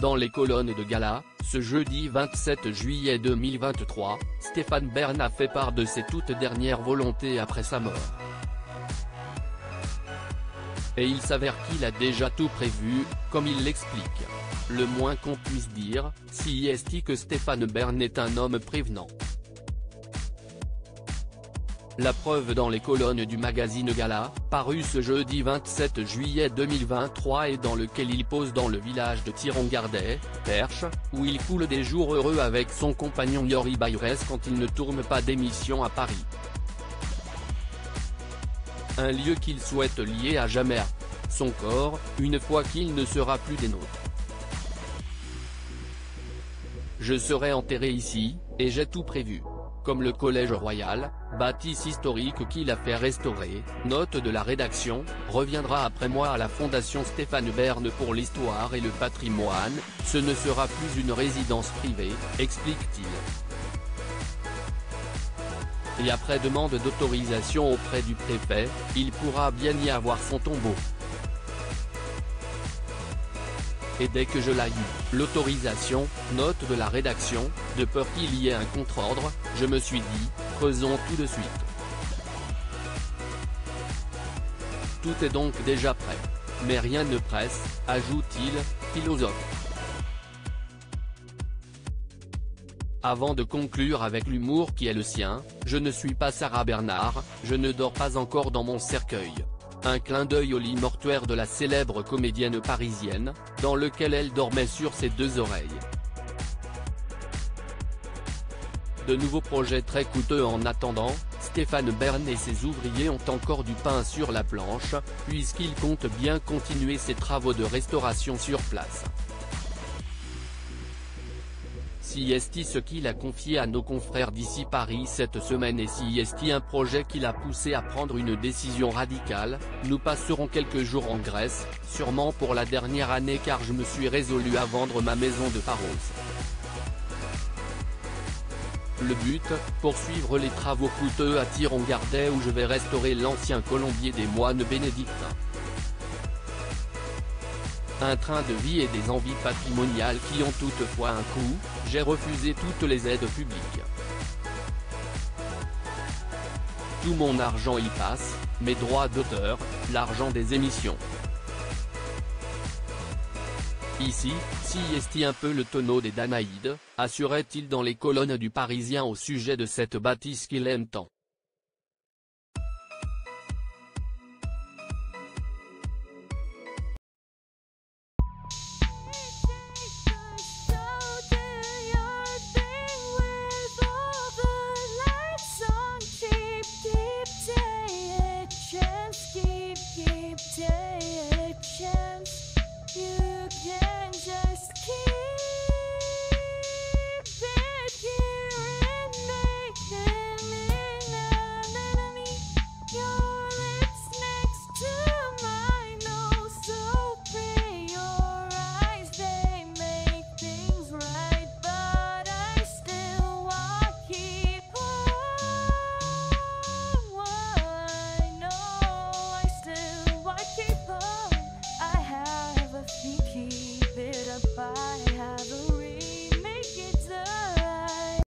Dans les colonnes de gala, ce jeudi 27 juillet 2023, Stéphane Bern a fait part de ses toutes dernières volontés après sa mort. Et il s'avère qu'il a déjà tout prévu, comme il l'explique. Le moins qu'on puisse dire, si est que Stéphane Bern est un homme prévenant. La preuve dans les colonnes du magazine Gala, paru ce jeudi 27 juillet 2023 et dans lequel il pose dans le village de Thiron-Gardais, Perche, où il coule des jours heureux avec son compagnon Yori Bayres quand il ne tourne pas d'émission à Paris. Un lieu qu'il souhaite lier à jamais à son corps, une fois qu'il ne sera plus des nôtres. Je serai enterré ici, et j'ai tout prévu. Comme le Collège Royal, bâtisse historique qu'il a fait restaurer, note de la rédaction, reviendra après moi à la Fondation Stéphane Bern pour l'histoire et le patrimoine, ce ne sera plus une résidence privée, explique-t-il. Et après demande d'autorisation auprès du préfet, il pourra bien y avoir son tombeau. Et dès que je l'ai eu, l'autorisation, note de la rédaction, de peur qu'il y ait un contre-ordre, je me suis dit, creusons tout de suite. Tout est donc déjà prêt. Mais rien ne presse, ajoute-t-il, philosophe. Avant de conclure avec l'humour qui est le sien, je ne suis pas Sarah Bernard, je ne dors pas encore dans mon cercueil. Un clin d'œil au lit mortuaire de la célèbre comédienne parisienne, dans lequel elle dormait sur ses deux oreilles. De nouveaux projets très coûteux en attendant, Stéphane Bern et ses ouvriers ont encore du pain sur la planche, puisqu'ils comptent bien continuer ses travaux de restauration sur place. Si est ce qu'il a confié à nos confrères d'ici Paris cette semaine et si est un projet qui l'a poussé à prendre une décision radicale, nous passerons quelques jours en Grèce, sûrement pour la dernière année car je me suis résolu à vendre ma maison de Paros. Le but, poursuivre les travaux coûteux à Thiron-Gardais où je vais restaurer l'ancien colombier des moines bénédictins. Un train de vie et des envies patrimoniales qui ont toutefois un coût, j'ai refusé toutes les aides publiques. Tout mon argent y passe, mes droits d'auteur, l'argent des émissions. Ici, si est un peu le tonneau des Danaïdes, assurait-il dans les colonnes du Parisien au sujet de cette bâtisse qu'il aime tant.